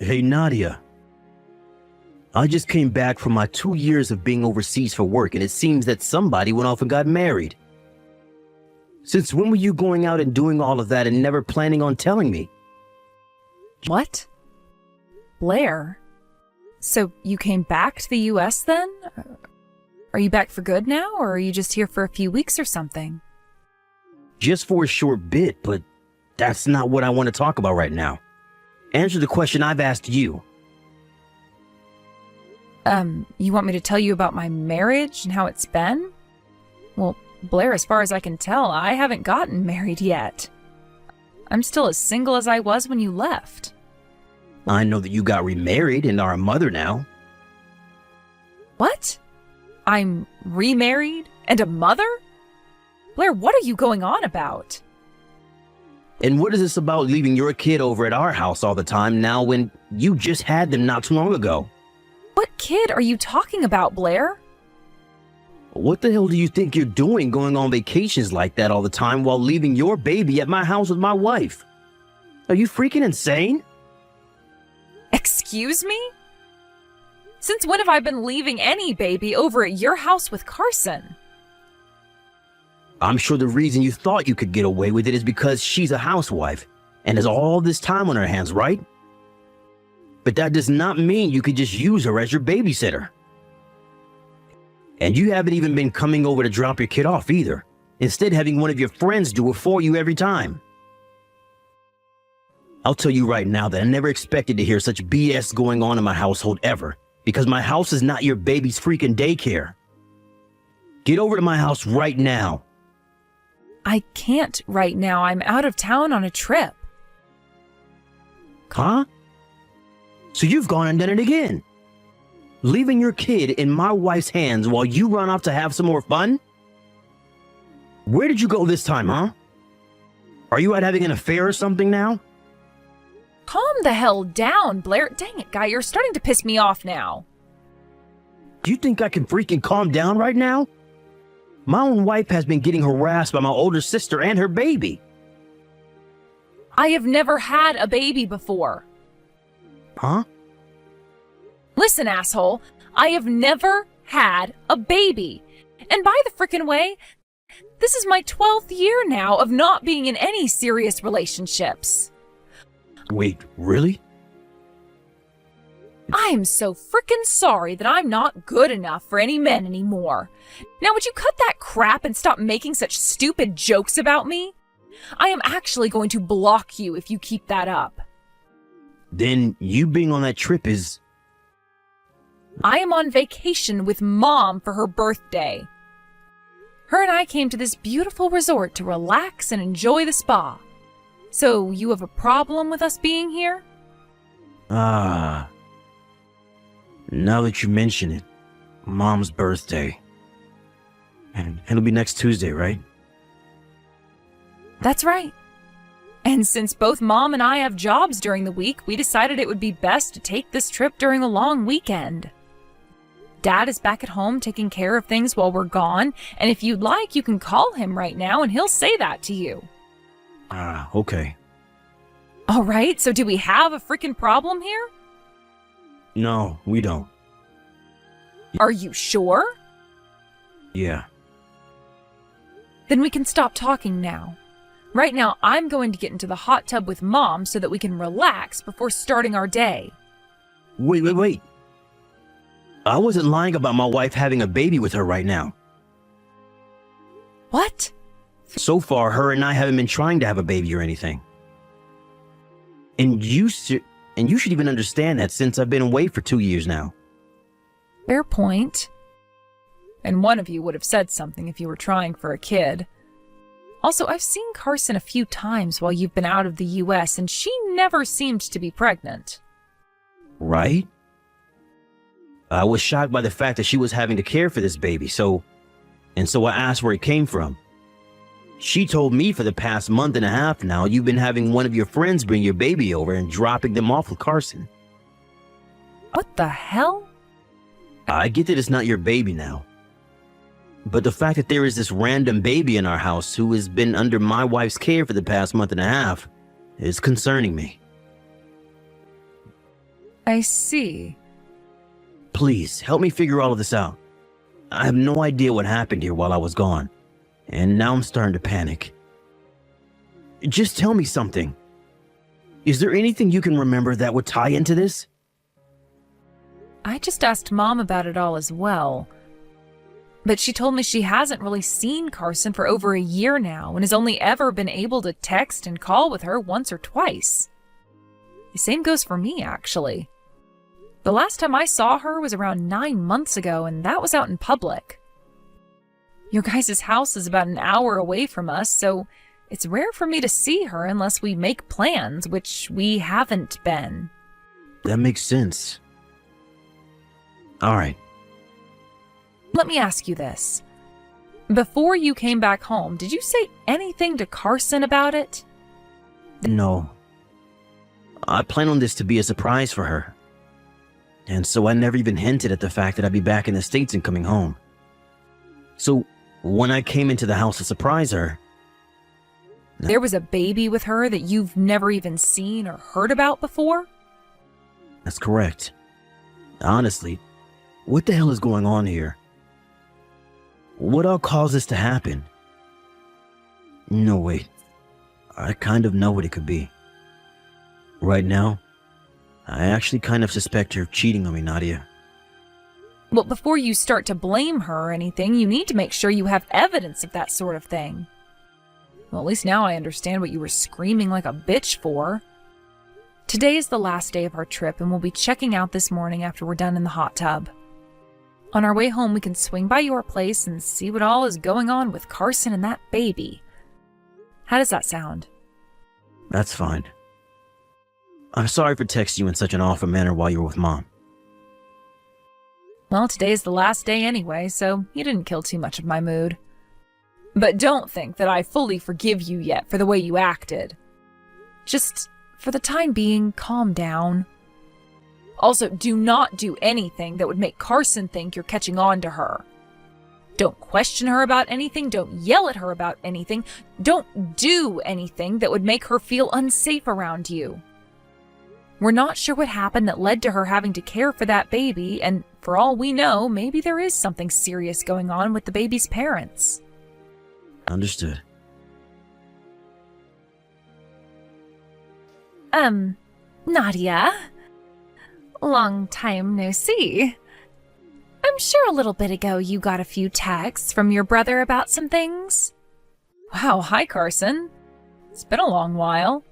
Hey, Nadia. I just came back from my 2 years of being overseas for work, and it seems that somebody went off and got married. Since when were you going out and doing all of that and never planning on telling me? What? Blair? So you came back to the US then? Are you back for good now, or are you just here for a few weeks or something? Just for a short bit, but that's not what I want to talk about right now. Answer the question I've asked you. You want me to tell you about my marriage and how it's been? Well, Blair, as far as I can tell, I haven't gotten married yet. I'm still as single as I was when you left. I know that you got remarried and are a mother now. What? I'm remarried and a mother? Blair, what are you going on about? And what is this about leaving your kid over at our house all the time now when you just had them not too long ago? What kid are you talking about, Blair? What the hell do you think you're doing going on vacations like that all the time while leaving your baby at my house with my wife? Are you freaking insane? Excuse me? Since when have I been leaving any baby over at your house with Carson? I'm sure the reason you thought you could get away with it is because she's a housewife and has all this time on her hands, right? But that does not mean you could just use her as your babysitter. And you haven't even been coming over to drop your kid off either, instead having one of your friends do it for you every time. I'll tell you right now that I never expected to hear such BS going on in my household ever, because my house is not your baby's freaking daycare. Get over to my house right now. I can't right now. I'm out of town on a trip. Huh? So you've gone and done it again, leaving your kid in my wife's hands while you run off to have some more fun? Where did you go this time, huh? Are you out having an affair or something now? Calm the hell down, Blair. Dang it, guy, you're starting to piss me off now. Do you think I can freaking calm down right now? My own wife has been getting harassed by my older sister and her baby. I have never had a baby before. Huh? Listen, asshole, I have never had a baby. And by the frickin' way, this is my 12th year now of not being in any serious relationships. Wait, really? I am so frickin' sorry that I'm not good enough for any men anymore. Now would you cut that crap and stop making such stupid jokes about me? I am actually going to block you if you keep that up. Then you being on that trip is... I am on vacation with Mom for her birthday. Her and I came to this beautiful resort to relax and enjoy the spa. So you have a problem with us being here? Now that you mention it, Mom's birthday. And it'll be next Tuesday, right? That's right. And since both Mom and I have jobs during the week, we decided it would be best to take this trip during a long weekend. Dad is back at home taking care of things while we're gone, and if you'd like, you can call him right now and he'll say that to you. Okay. All right, so do we have a freaking problem here? No, we don't. Are you sure? Yeah. Then we can stop talking now. Right now, I'm going to get into the hot tub with Mom so that we can relax before starting our day. Wait. I wasn't lying about my wife having a baby with her right now. What? So far, her and I haven't been trying to have a baby or anything. And you should even understand that since I've been away for 2 years now. Fair point. And one of you would have said something if you were trying for a kid. Also, I've seen Carson a few times while you've been out of the US, and she never seemed to be pregnant. Right? I was shocked by the fact that she was having to care for this baby, so I asked where it came from. She told me for the past month and a half now, you've been having one of your friends bring your baby over and dropping them off with Carson. What the hell? I get that it's not your baby now. But the fact that there is this random baby in our house who has been under my wife's care for the past month and a half is concerning me. I see. Please, help me figure all of this out. I have no idea what happened here while I was gone, and now I'm starting to panic. Just tell me something. Is there anything you can remember that would tie into this? I just asked Mom about it all as well. But she told me she hasn't really seen Carson for over a year now and has only ever been able to text and call with her once or twice. The same goes for me, actually. The last time I saw her was around 9 months ago, and that was out in public. Your guys' house is about an hour away from us, so it's rare for me to see her unless we make plans, which we haven't been. That makes sense. All right. Let me ask you this. Before you came back home, did you say anything to Carson about it? No. I plan on this to be a surprise for her. And so I never even hinted at the fact that I'd be back in the States and coming home. So when I came into the house to surprise her... There was a baby with her that you've never even seen or heard about before? That's correct. Honestly, what the hell is going on here? What all caused this to happen? No, wait. I kind of know what it could be. Right now, I actually kind of suspect her of cheating on me, Nadia. Well, before you start to blame her or anything, you need to make sure you have evidence of that sort of thing. Well, at least now I understand what you were screaming like a bitch for. Today is the last day of our trip, and we'll be checking out this morning after we're done in the hot tub. On our way home, we can swing by your place and see what all is going on with Carson and that baby. How does that sound? That's fine. I'm sorry for texting you in such an awful manner while you were with Mom. Well, today's the last day anyway, so you didn't kill too much of my mood. But don't think that I fully forgive you yet for the way you acted. Just, for the time being, calm down. Also, do not do anything that would make Carson think you're catching on to her. Don't question her about anything, don't yell at her about anything, don't do anything that would make her feel unsafe around you. We're not sure what happened that led to her having to care for that baby, and for all we know, maybe there is something serious going on with the baby's parents. Understood. Nadia? Long time no see. I'm sure a little bit ago you got a few texts from your brother about some things. Wow, hi Carson. It's been a long while.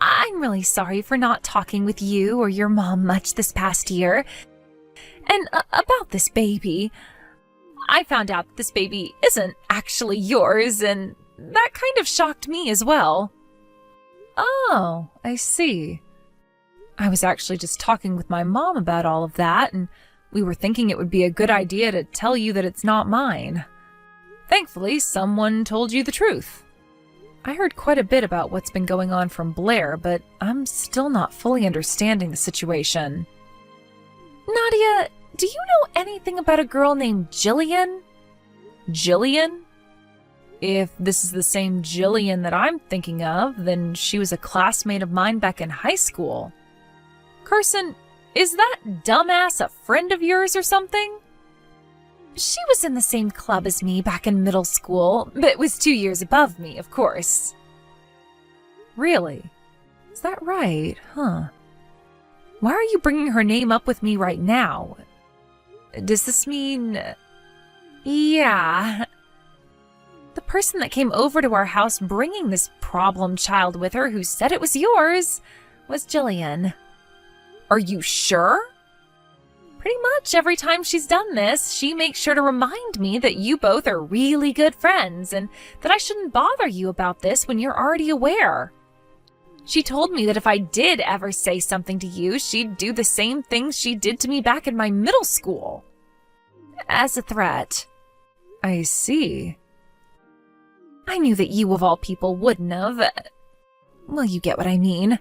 I'm really sorry for not talking with you or your mom much this past year. And about this baby. I found out that this baby isn't actually yours, and that kind of shocked me as well. Oh, I see. I was actually just talking with my mom about all of that, and we were thinking it would be a good idea to tell you that it's not mine. Thankfully, someone told you the truth. I heard quite a bit about what's been going on from Blair, but I'm still not fully understanding the situation. Nadia, do you know anything about a girl named Jillian? Jillian? If this is the same Jillian that I'm thinking of, then she was a classmate of mine back in high school. Carson, is that dumbass a friend of yours or something? She was in the same club as me back in middle school, but was 2 years above me, of course. Really? Is that right? Huh. Why are you bringing her name up with me right now? Does this mean... Yeah. The person that came over to our house bringing this problem child with her who said it was yours was Jillian. Are you sure? Pretty much every time she's done this, she makes sure to remind me that you both are really good friends and that I shouldn't bother you about this when you're already aware. She told me that if I did ever say something to you, she'd do the same things she did to me back in my middle school. As a threat. I see. I knew that you of all people wouldn't have. Well, you get what I mean.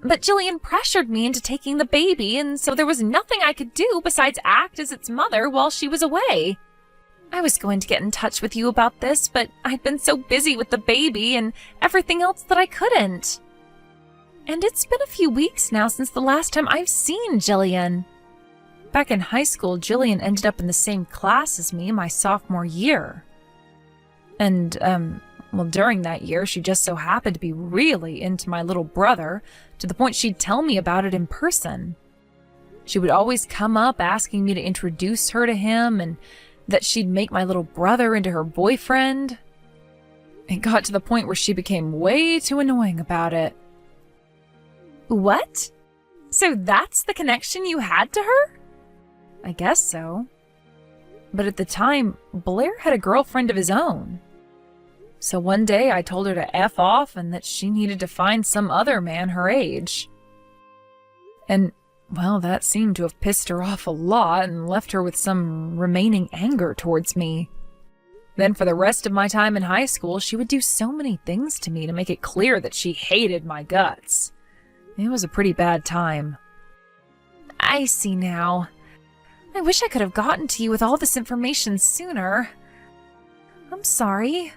But Jillian pressured me into taking the baby, and so there was nothing I could do besides act as its mother while she was away. I was going to get in touch with you about this, but I'd been so busy with the baby and everything else that I couldn't. And it's been a few weeks now since the last time I've seen Jillian. Back in high school, Jillian ended up in the same class as me my sophomore year. And, well, during that year, she just so happened to be really into my little brother, to the point she'd tell me about it in person. She would always come up asking me to introduce her to him, and that she'd make my little brother into her boyfriend. It got to the point where she became way too annoying about it. What? So that's the connection you had to her? I guess so. But at the time, Blair had a girlfriend of his own. So one day I told her to F off and that she needed to find some other man her age. And, well, that seemed to have pissed her off a lot and left her with some remaining anger towards me. Then for the rest of my time in high school, she would do so many things to me to make it clear that she hated my guts. It was a pretty bad time. I see now. I wish I could have gotten to you with all this information sooner. I'm sorry.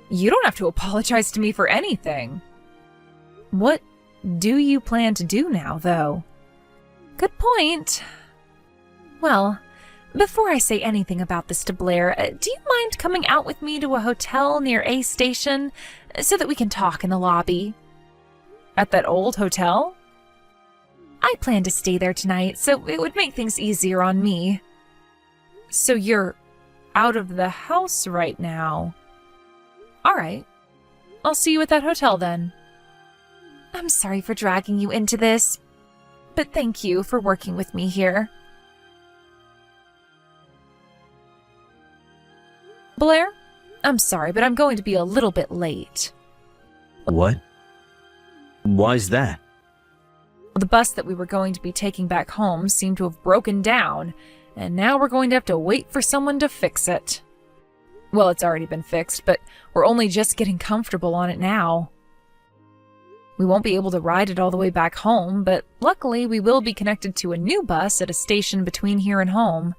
You don't have to apologize to me for anything. What do you plan to do now, though? Good point. Well, before I say anything about this to Blair, do you mind coming out with me to a hotel near A Station so that we can talk in the lobby? At that old hotel? I plan to stay there tonight, so it would make things easier on me. So you're out of the house right now? All right. I'll see you at that hotel then. I'm sorry for dragging you into this, but thank you for working with me here. Blair, I'm sorry, but I'm going to be a little bit late. What? Why's that? The bus that we were going to be taking back home seemed to have broken down, and now we're going to have to wait for someone to fix it. Well, it's already been fixed, but we're only just getting comfortable on it now. We won't be able to ride it all the way back home, but luckily we will be connected to a new bus at a station between here and home.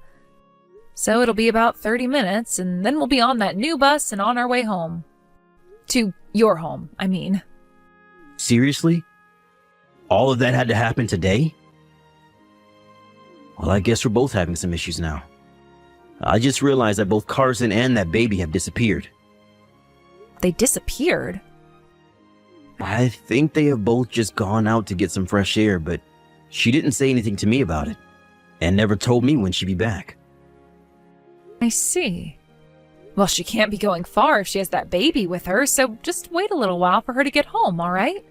So it'll be about 30 minutes, and then we'll be on that new bus and on our way home. To your home, I mean. Seriously? All of that had to happen today? Well, I guess we're both having some issues now. I just realized that both Carson and that baby have disappeared. They disappeared? I think they have both just gone out to get some fresh air, but she didn't say anything to me about it, and never told me when she'd be back. I see. Well, she can't be going far if she has that baby with her, so just wait a little while for her to get home, all right?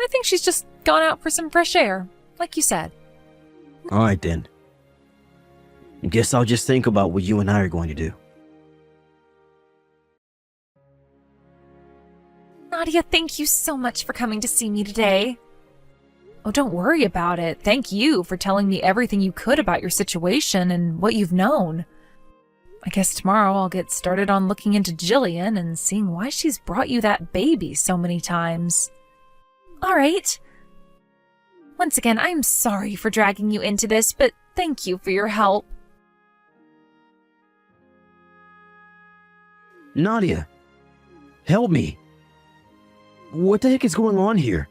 I think she's just gone out for some fresh air, like you said. All right, then. Guess I'll just think about what you and I are going to do. Nadia, thank you so much for coming to see me today. Oh, don't worry about it. Thank you for telling me everything you could about your situation and what you've known. I guess tomorrow I'll get started on looking into Jillian and seeing why she's brought you that baby so many times. All right. Once again, I'm sorry for dragging you into this, but thank you for your help. Nadia, help me. What the heck is going on here?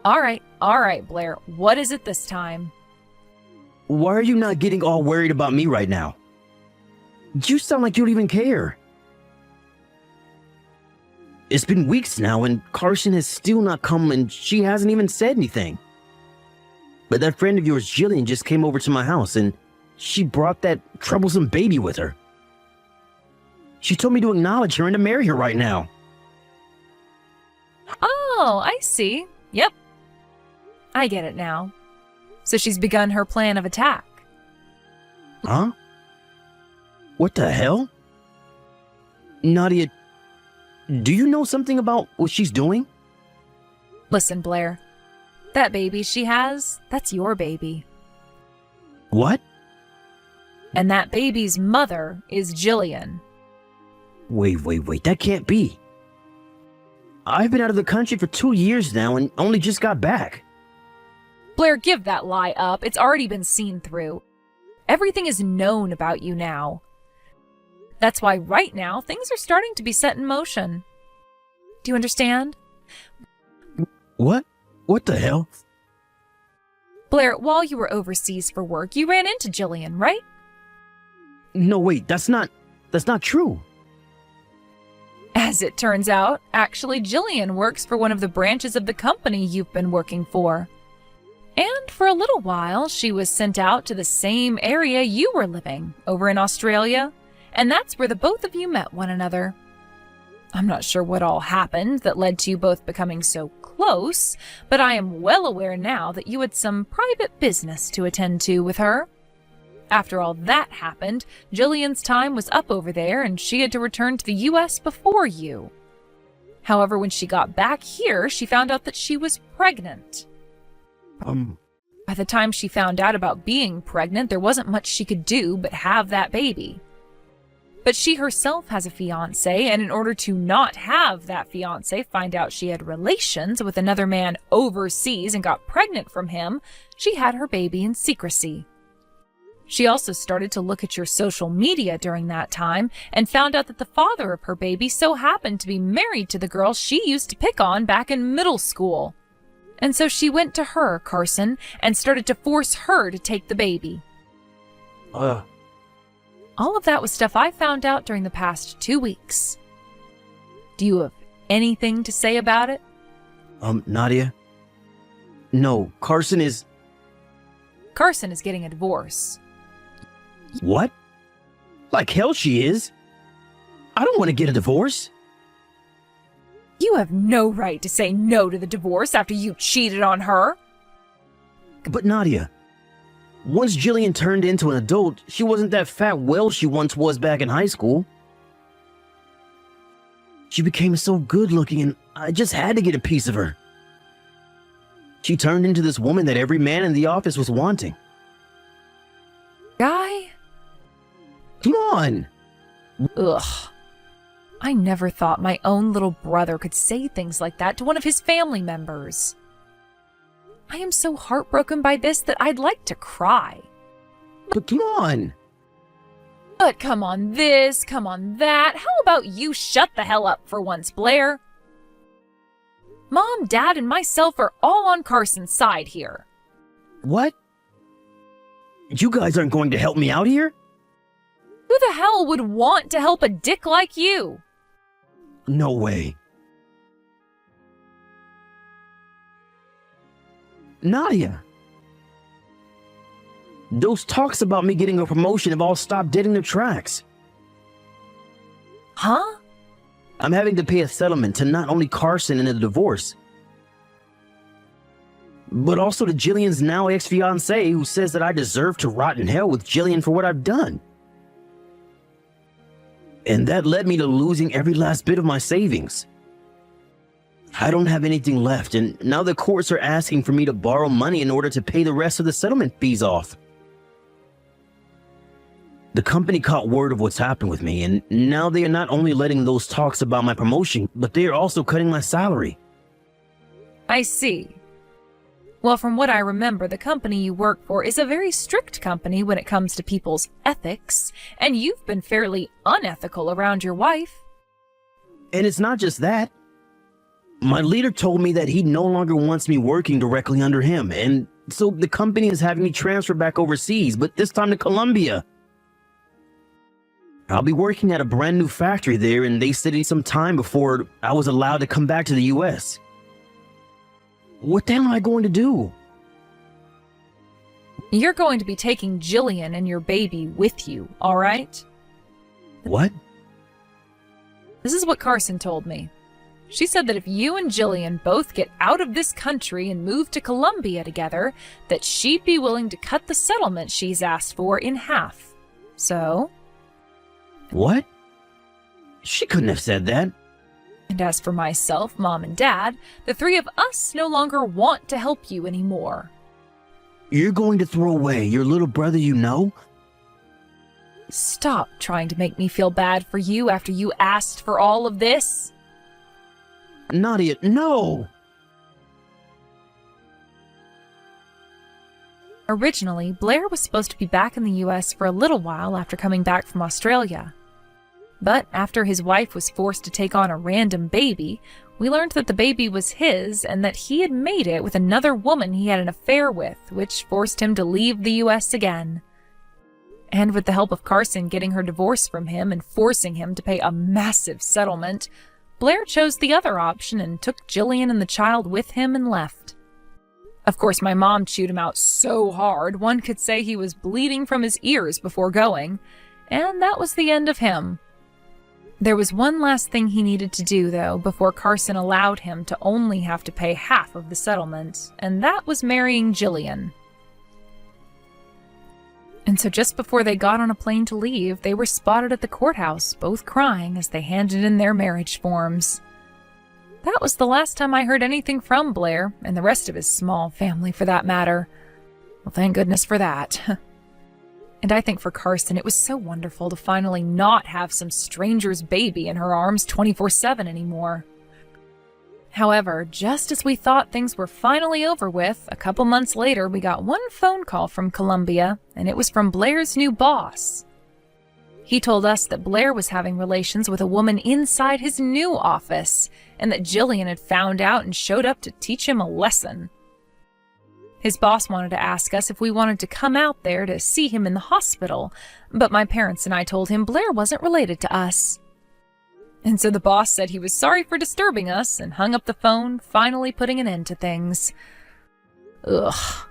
All right, Blair. What is it this time? Why are you not getting all worried about me right now? You sound like you don't even care. It's been weeks now and Carson has still not come and she hasn't even said anything. But that friend of yours, Jillian, just came over to my house and she brought that troublesome baby with her. She told me to acknowledge her and to marry her right now. Oh, I see. Yep. I get it now. So she's begun her plan of attack. Huh? What the hell? Nadia, do you know something about what she's doing? Listen, Blair. That baby she has, that's your baby. What? And that baby's mother is Jillian. Wait, that can't be. I've been out of the country for 2 years now and only just got back. Blair, give that lie up. It's already been seen through. Everything is known about you now. That's why right now things are starting to be set in motion. Do you understand? What? What the hell? Blair, while you were overseas for work, you ran into Jillian, right? No, wait, that's not true. As it turns out, actually, Jillian works for one of the branches of the company you've been working for. And for a little while, she was sent out to the same area you were living, over in Australia, and that's where the both of you met one another. I'm not sure what all happened that led to you both becoming so close, but I am well aware now that you had some private business to attend to with her. After all that happened, Jillian's time was up over there and she had to return to the US before you. However, when she got back here, she found out that she was pregnant. By the time she found out about being pregnant, there wasn't much she could do but have that baby. But she herself has a fiancé, and in order to not have that fiancé find out she had relations with another man overseas and got pregnant from him, she had her baby in secrecy. She also started to look at your social media during that time and found out that the father of her baby so happened to be married to the girl she used to pick on back in middle school. And so she went to her, Carson, and started to force her to take the baby. All of that was stuff I found out during the past 2 weeks. Do you have anything to say about it? Nadia? No, Carson is getting a divorce. What? Like hell she is. I don't want to get a divorce. You have no right to say no to the divorce after you cheated on her. But Nadia, once Jillian turned into an adult, she wasn't that fat whale she once was back in high school. She became so good looking and I just had to get a piece of her. She turned into this woman that every man in the office was wanting. Guy? Come on! Ugh. I never thought my own little brother could say things like that to one of his family members. I am so heartbroken by this that I'd like to cry. But come on! But come on this, come on that. How about you shut the hell up for once, Blair? Mom, Dad, and myself are all on Carson's side here. What? You guys aren't going to help me out here? Who the hell would want to help a dick like you? No way. Nadia. Those talks about me getting a promotion have all stopped dead in their tracks. Huh? I'm having to pay a settlement to not only Carson in a divorce, but also to Jillian's now ex-fiancé who says that I deserve to rot in hell with Jillian for what I've done. And that led me to losing every last bit of my savings. I don't have anything left, and now the courts are asking for me to borrow money in order to pay the rest of the settlement fees off. The company caught word of what's happened with me, and now they are not only letting those talks about my promotion, but they are also cutting my salary. I see. Well, from what I remember, the company you work for is a very strict company when it comes to people's ethics, and you've been fairly unethical around your wife. And it's not just that. My leader told me that he no longer wants me working directly under him, and so the company is having me transfer back overseas, but this time to Colombia. I'll be working at a brand new factory there, and they said it's some time before I was allowed to come back to the US. What the hell am I going to do? You're going to be taking Jillian and your baby with you, all right? What? This is what Carson told me. She said that if you and Jillian both get out of this country and move to Colombia together, that she'd be willing to cut the settlement she's asked for in half. So? What? She couldn't have said that. And as for myself, Mom, and Dad, the three of us no longer want to help you anymore. You're going to throw away your little brother you know? Stop trying to make me feel bad for you after you asked for all of this. Nadia, no! Originally, Blair was supposed to be back in the US for a little while after coming back from Australia. But after his wife was forced to take on a random baby, we learned that the baby was his and that he had made it with another woman he had an affair with, which forced him to leave the US again. And with the help of Carson getting her divorce from him and forcing him to pay a massive settlement, Blair chose the other option and took Jillian and the child with him and left. Of course, my mom chewed him out so hard, one could say he was bleeding from his ears before going, and that was the end of him. There was one last thing he needed to do, though, before Carson allowed him to only have to pay half of the settlement, and that was marrying Jillian. And so just before they got on a plane to leave, they were spotted at the courthouse, both crying as they handed in their marriage forms. That was the last time I heard anything from Blair, and the rest of his small family for that matter. Well, thank goodness for that. And I think for Carson, it was so wonderful to finally not have some stranger's baby in her arms 24/7 anymore. However, just as we thought things were finally over with, a couple months later we got one phone call from Columbia, and it was from Blair's new boss. He told us that Blair was having relations with a woman inside his new office, and that Jillian had found out and showed up to teach him a lesson. His boss wanted to ask us if we wanted to come out there to see him in the hospital, but my parents and I told him Blair wasn't related to us. And so the boss said he was sorry for disturbing us and hung up the phone, finally putting an end to things. Ugh.